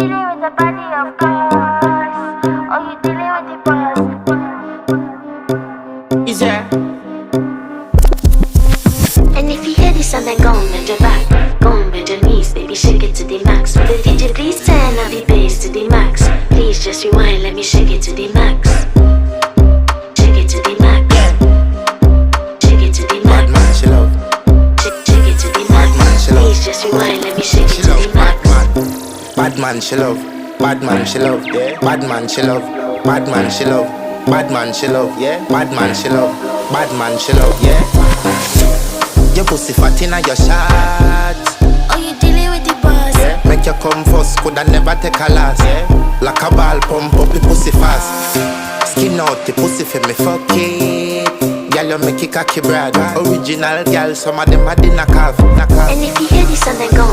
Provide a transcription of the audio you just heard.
dealing with the body, of course. Or you dealing with the boss. Is there? And if you hear this and then go and bend your back, go and bend your knees, baby, shake it to the max. Will the DJ please turn up the bass to the max? Please just rewind, let me shake it to the max. Shake it to the max. Shake it to the max. Bad man, she love. Shake it to the max. Please just rewind, let me shake it to the max. Bad man, she love. Bad man, she love. Yeah. Bad man, she love. Bad man, she love. Bad man, she love. Yeah. Bad man, she love. Bad man, she love. Yeah. Your pussy fat inna your shot. Oh, you dealing with the boss? Yeah. Make you come first, coulda never take a last. Yeah. Like a ball, pump up the pussy fast. Skin out the pussy for me, fuck it. Girl, you make it cocky brother. Original girl, some of them a dinner calf. And if you hear this and then go